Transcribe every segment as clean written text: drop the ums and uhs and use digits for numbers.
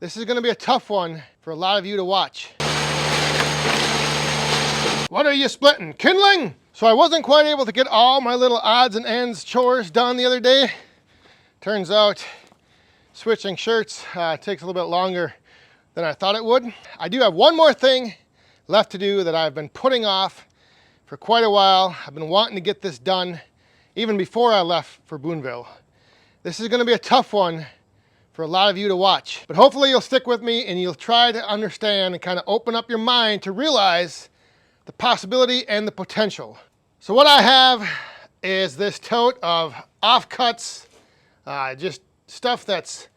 This is going to be a tough one for a lot of you to watch. What are you splitting? Kindling? So I wasn't quite able to get all my little odds and ends chores done the other day. Turns out switching shirts takes a little bit longer than I thought it would. I do have one more thing left to do that I've been putting off for quite a while. I've been wanting to get this done even before I left for Boonville. This is going to be a tough one for a lot of you to watch, but hopefully you'll stick with me and you'll try to understand and kind of open up your mind to realize the possibility and the potential. So what I have is this tote of offcuts, just stuff that's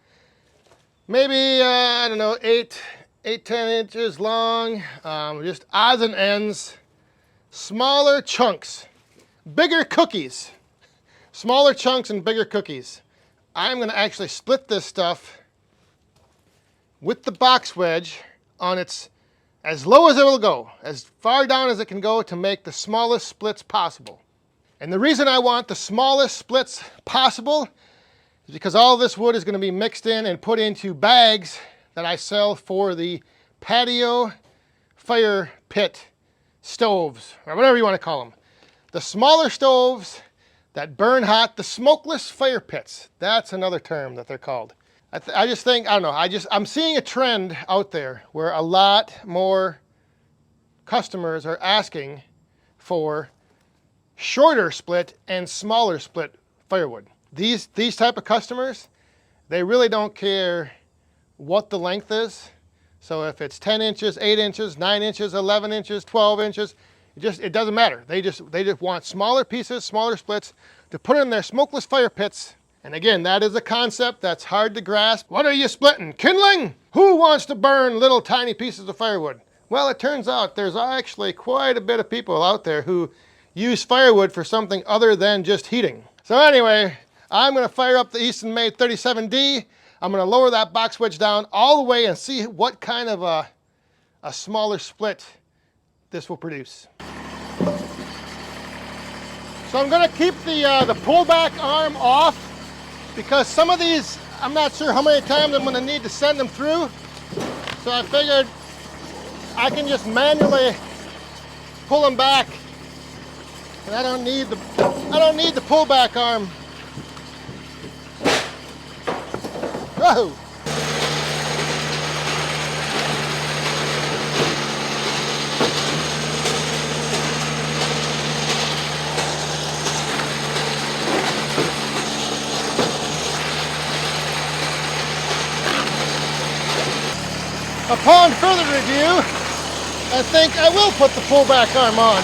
maybe, I don't know, 10 inches long, just odds and ends, smaller chunks, bigger cookies, smaller chunks and bigger cookies. I'm going to actually split this stuff with the box wedge on its, as low as it will go, as far down as it can go to make the smallest splits possible. And the reason I want the smallest splits possible is because all this wood is going to be mixed in and put into bags that I sell for the patio fire pit stoves, or whatever you want to call them. The smaller stoves that burn hot, the smokeless fire pits. That's another term that they're called. I just think, I don't know, I'm seeing a trend out there where a lot more customers are asking for shorter split and smaller split firewood. These type of customers, they really don't care what the length is. So if it's 10 inches, 8 inches, 9 inches, 11 inches, 12 inches, it doesn't matter. They just want smaller pieces, smaller splits to put in their smokeless fire pits. And again, that is a concept that's hard to grasp. What are you splitting? Kindling? Who wants to burn little tiny pieces of firewood? Well, it turns out there's actually quite a bit of people out there who use firewood for something other than just heating. So anyway, I'm going to fire up the Easton Made 37D. I'm going to lower that box wedge down all the way and see what kind of a smaller split this will produce. So I'm going to keep the pullback arm off because some of these, I'm not sure how many times I'm going to need to send them through. So I figured I can just manually pull them back, and I don't need the pullback arm. Whoa! Upon further review, I think I will put the pullback arm on.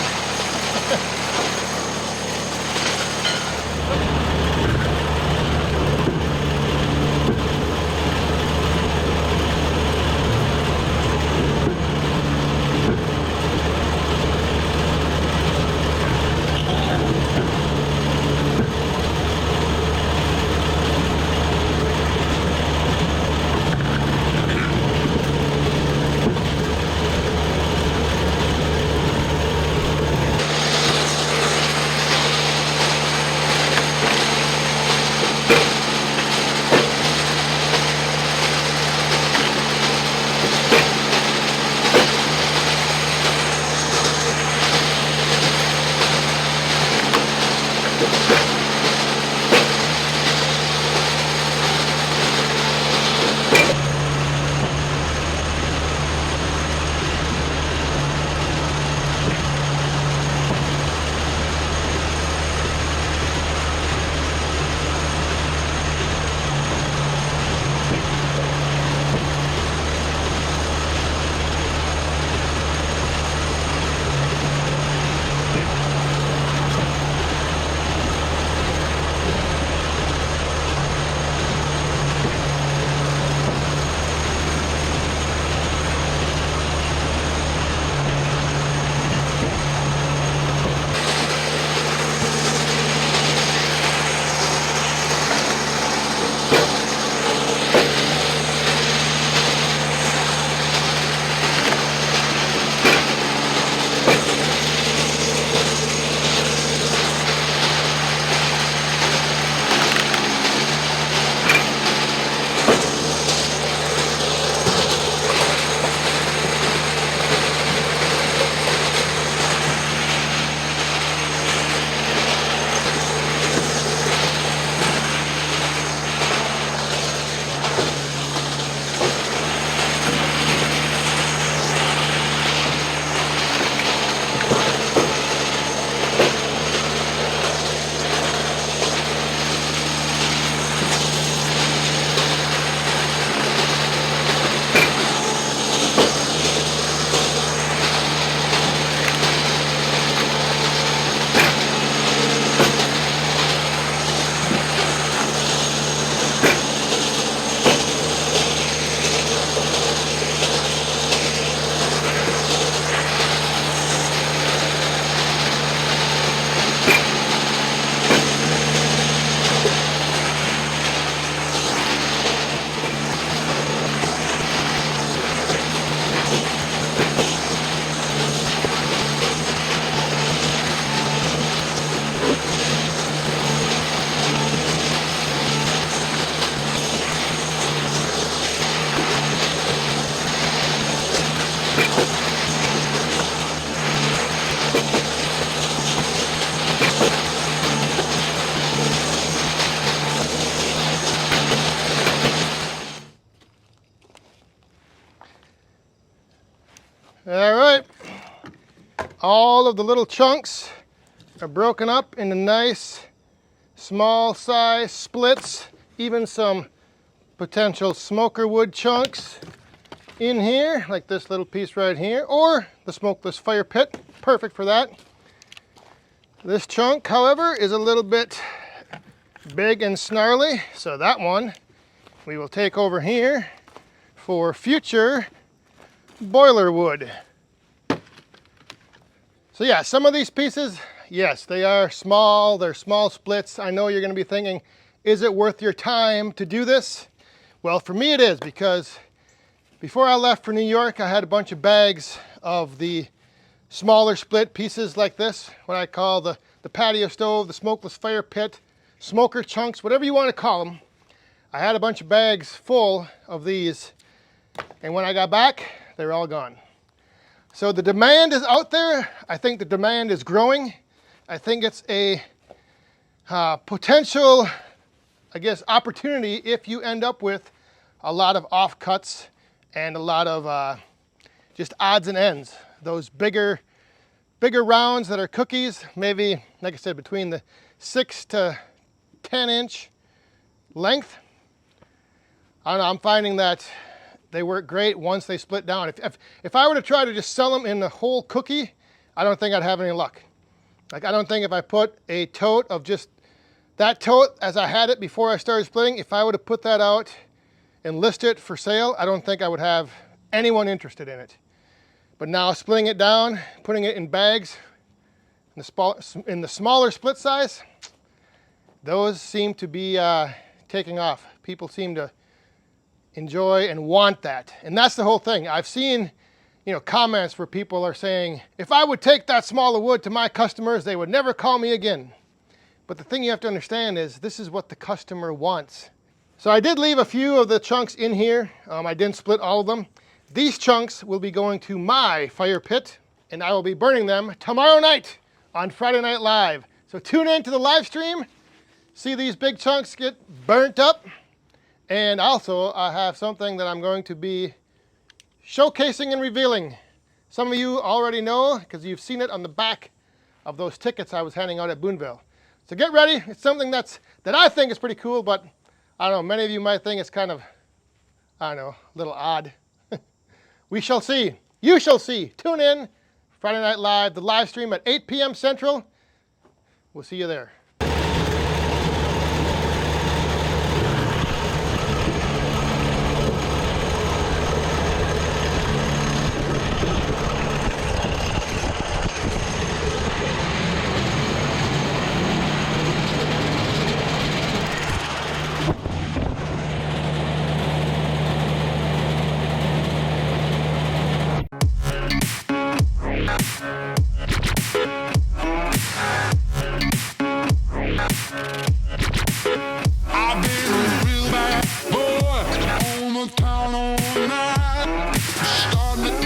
All right, all of the little chunks are broken up into nice small size splits, even some potential smoker wood chunks in here, like this little piece right here, or the smokeless fire pit, perfect for that. This chunk, however, is a little bit big and snarly, so that one we will take over here for future boiler wood. So yeah, some of these pieces, yes, they are small, they're small splits. I know you're gonna be thinking, is it worth your time to do this? Well, for me it is, because before I left for New York, I had a bunch of bags of the smaller split pieces like this, what I call the patio stove, the smokeless fire pit, smoker chunks, whatever you want to call them. I had a bunch of bags full of these, and when I got back, they were all gone. So the demand is out there. I think the demand is growing. I think it's a potential, I guess, opportunity if you end up with a lot of offcuts and a lot of just odds and ends. Those bigger rounds that are cookies, maybe, like I said, between the 6 to 10 inch length. I don't know, I'm finding that they work great once they split down. If I were to try to just sell them in the whole cookie, I don't think I'd have any luck. Like, I don't think if I put a tote of just that tote as I had it before I started splitting, if I would have put that out and list it for sale, I don't think I would have anyone interested in it. But now splitting it down, putting it in bags, in the smaller split size, those seem to be taking off. People seem to enjoy and want that. And that's the whole thing. I've seen, comments where people are saying, if I would take that smaller wood to my customers, they would never call me again. But the thing you have to understand is this is what the customer wants. So I did leave a few of the chunks in here. I didn't split all of them. These chunks will be going to my fire pit, and I will be burning them tomorrow night on Friday Night Live. So tune in to the live stream, see these big chunks get burnt up. And also, I have something that I'm going to be showcasing and revealing. Some of you already know, because you've seen it on the back of those tickets I was handing out at Boonville. So get ready. It's something that I think is pretty cool, but I don't know, many of you might think it's kind of, I don't know, a little odd. We shall see. You shall see. Tune in, Friday Night Live, the live stream at 8 p.m. Central. We'll see you there. Starting to